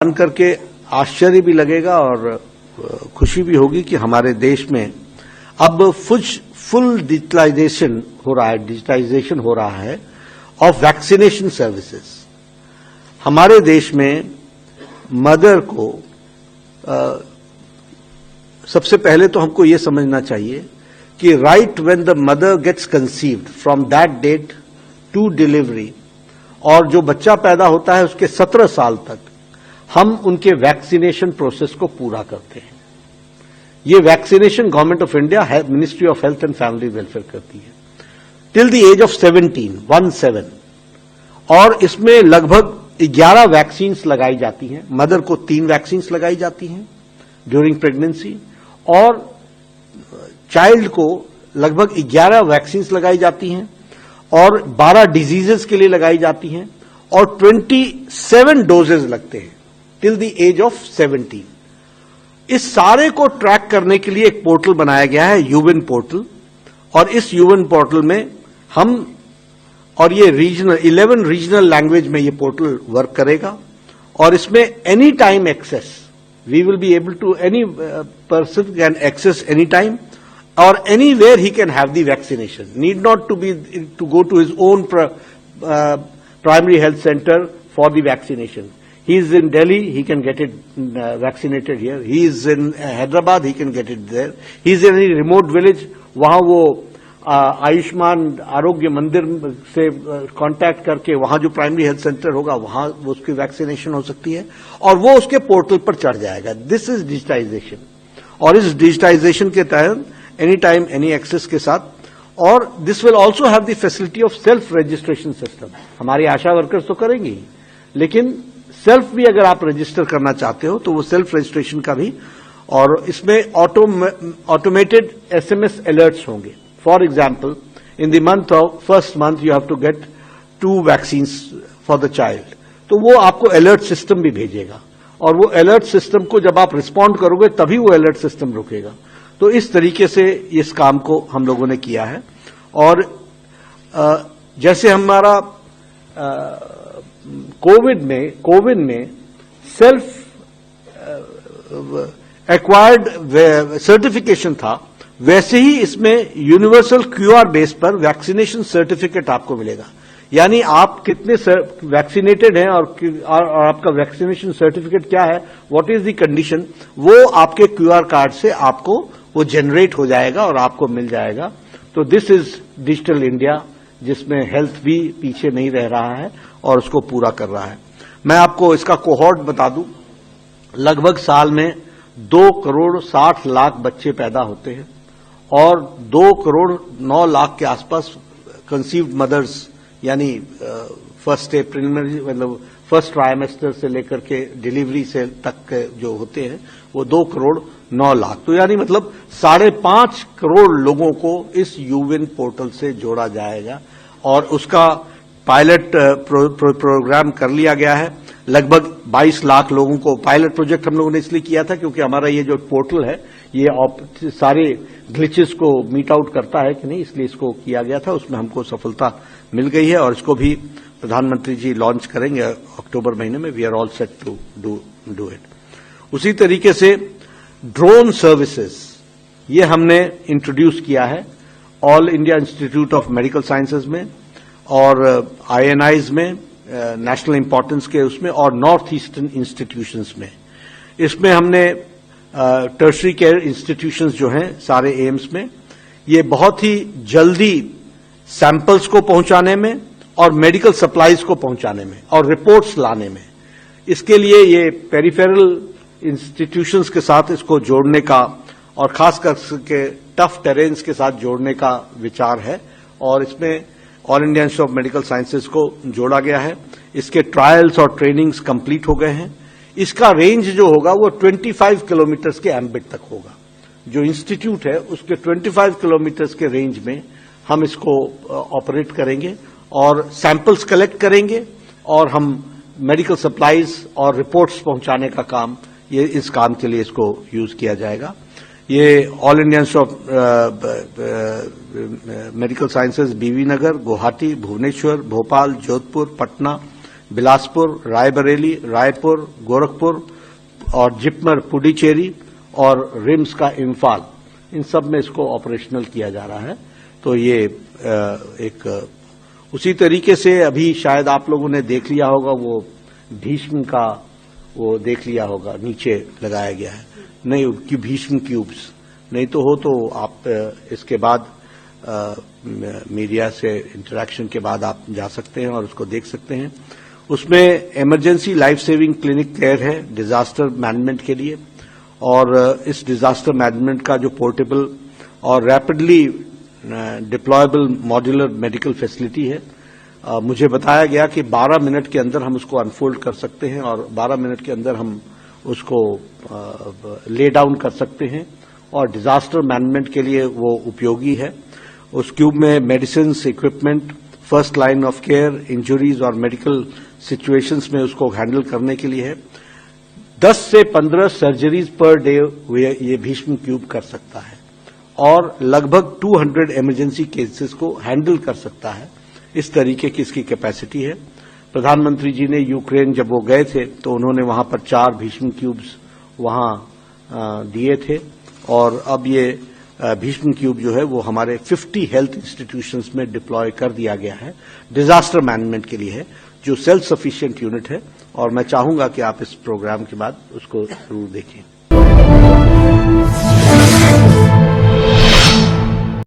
जान करके आश्चर्य भी लगेगा और खुशी भी होगी कि हमारे देश में अब फुल डिजिटलाइजेशन हो रहा है ऑफ वैक्सीनेशन सर्विसेज। हमारे देश में मदर को सबसे पहले तो हमको ये समझना चाहिए कि right when the mother gets conceived from that date to delivery, और जो बच्चा पैदा होता है उसके 17 साल तक हम उनके वैक्सीनेशन प्रोसेस को पूरा करते हैं। ये vaccination government of India ministry of health and family welfare करती है टिल द एज ऑफ 17, और इसमें लगभग 11 वैक्सीन्स लगाई जाती हैं। मदर को 3 वैक्सीन्स लगाई जाती हैं ड्यूरिंग प्रेगनेंसी, और चाइल्ड को लगभग 11 वैक्सीन्स लगाई जाती हैं और 12 डिजीजेस के लिए लगाई जाती हैं, और 27 डोजेज लगते हैं टिल द एज ऑफ 17। इस सारे को ट्रैक करने के लिए एक पोर्टल बनाया गया है, यूविन पोर्टल, और इस यूविन पोर्टल में हम, और ये 11 रीजनल लैंग्वेज में ये पोर्टल वर्क करेगा, और इसमें any time access, we will be able to, any person can access any time or anywhere he can have the vaccination. Need not to go to his own primary health center for the vaccination. He is in Delhi, he can get it vaccinated here. He is in Hyderabad, he can get it there. He is in any remote village, वहाँ वो आयुष्मान आरोग्य मंदिर से contact करके वहाँ जो primary health centre होगा वहाँ उसकी वैक्सीनेशन हो सकती है, और वो उसके पोर्टल पर चढ़ जाएगा। दिस इज डिजिटाइजेशन, और इस डिजिटाइजेशन के तहत एनी टाइम एनी एक्सेस के साथ, और this will also have the facility of self registration system. हमारी आशा वर्कर्स तो करेंगे ही, लेकिन सेल्फ भी अगर आप रजिस्टर करना चाहते हो तो वो सेल्फ रजिस्ट्रेशन का भी, और इसमें ऑटोमेटेड एसएमएस अलर्ट्स होंगे। For example, in the month of first month you have to get 2 vaccines for the child, तो वो आपको अलर्ट सिस्टम भी भेजेगा, और वो अलर्ट सिस्टम को जब आप रिस्पॉन्ड करोगे तभी वो अलर्ट सिस्टम रुकेगा। तो इस तरीके से इस काम को हम लोगों ने किया है, और जैसे हमारा कोविड में सेल्फ एक्वायर्ड सर्टिफिकेशन था, वैसे ही इसमें यूनिवर्सल क्यूआर बेस पर वैक्सीनेशन सर्टिफिकेट आपको मिलेगा। यानी आप कितने वैक्सीनेटेड हैं और आपका वैक्सीनेशन सर्टिफिकेट क्या है, व्हाट इज द कंडीशन, वो आपके क्यूआर कार्ड से आपको वो जनरेट हो जाएगा और आपको मिल जाएगा। तो दिस इज डिजिटल इंडिया, जिसमें हेल्थ भी पीछे नहीं रह रहा है और उसको पूरा कर रहा है। मैं आपको इसका कोहॉर्ट बता दूं, लगभग साल में 2 करोड़ 60 लाख बच्चे पैदा होते हैं, और 2 करोड़ 9 लाख के आसपास कंसीव्ड मदर्स, यानी फर्स्ट प्रीलिमिनरी, मतलब फर्स्ट ट्राइमेस्टर से लेकर के डिलीवरी से तक जो होते हैं वो 2 करोड़ 9 लाख, तो यानी मतलब 5.5 करोड़ लोगों को इस यूविन पोर्टल से जोड़ा जाएगा, और उसका पायलट प्रोग्राम कर लिया गया है। लगभग 22 लाख लोगों को, पायलट प्रोजेक्ट हम लोगों ने इसलिए किया था क्योंकि हमारा ये जो पोर्टल है ये सारे ग्लिचेस को मीट आउट करता है कि नहीं, इसलिए इसको किया गया था। उसमें हमको सफलता मिल गई है, और इसको भी प्रधानमंत्री जी लॉन्च करेंगे अक्टूबर महीने में। We are all set to do it. उसी तरीके से ड्रोन सर्विसेज ये हमने इंट्रोड्यूस किया है all India institute of medical sciences में, और आईएनआईज में, नेशनल इंपॉर्टेंस के उसमें, और नॉर्थ ईस्टर्न इंस्टीट्यूशंस में। इसमें हमने टर्शरी केयर इंस्टीट्यूशंस जो हैं सारे एम्स में, ये बहुत ही जल्दी सैंपल्स को पहुंचाने में और मेडिकल सप्लाईज को पहुंचाने में और रिपोर्ट्स लाने में, इसके लिए ये पेरिफेरल इंस्टीट्यूशंस के साथ इसको जोड़ने का, और खास करके टफ टेरेन्स के साथ जोड़ने का विचार है, और इसमें all India institute of medical sciences को जोड़ा गया है। इसके ट्रायल्स और ट्रेनिंग्स कंप्लीट हो गए हैं। इसका रेंज जो होगा वो 25 किलोमीटर्स के एम्बिट तक होगा। जो इंस्टीट्यूट है उसके 25 किलोमीटर्स के रेंज में हम इसको ऑपरेट करेंगे, और सैंपल्स कलेक्ट करेंगे, और हम मेडिकल सप्लाईज और रिपोर्ट्स पहुंचाने का काम, ये इस काम के लिए इसको यूज किया जाएगा। ये all India institute of medical sciences बीवी नगर, गुवाहाटी, भुवनेश्वर, भोपाल, जोधपुर, पटना, बिलासपुर, रायबरेली, रायपुर, गोरखपुर और जिपमर पुडुचेरी और रिम्स का इम्फाल, इन सब में इसको ऑपरेशनल किया जा रहा है। तो ये एक उसी तरीके से अभी शायद आप लोगों ने देख लिया होगा, वो भीष्म का वो देख लिया होगा, नीचे लगाया गया है, नहीं कि भीष्म क्यूब्स, नहीं तो हो तो आप इसके बाद मीडिया से इंटरेक्शन के बाद आप जा सकते हैं और उसको देख सकते हैं। उसमें emergency life saving clinic care है डिजास्टर मैनेजमेंट के लिए, और इस डिजास्टर मैनेजमेंट का जो पोर्टेबल और rapidly deployable modular medical facility है, मुझे बताया गया कि 12 मिनट के अंदर हम उसको अनफोल्ड कर सकते हैं और 12 मिनट के अंदर हम उसको ले डाउन कर सकते हैं और डिजास्टर मैनेजमेंट के लिए वो उपयोगी है। उस क्यूब में medicine, equipment, first line of care, injuries और मेडिकल सिचुएशंस में उसको हैंडल करने के लिए है। 10 से 15 सर्जरीज पर डे ये भीष्म क्यूब कर सकता है और लगभग 200 इमरजेंसी केसेस को हैंडल कर सकता है। इस तरीके की इसकी कैपेसिटी है। प्रधानमंत्री जी ने यूक्रेन जब वो गए थे तो उन्होंने वहां पर 4 भीष्म क्यूब्स वहां दिए थे, और अब ये भीष्म क्यूब जो है वो हमारे 50 हेल्थ इंस्टीट्यूशंस में डिप्लॉय कर दिया गया है, डिजास्टर मैनेजमेंट के लिए है, जो सेल्फ सफिशिएंट यूनिट है। और मैं चाहूंगा कि आप इस प्रोग्राम के बाद उसको जरूर देखें।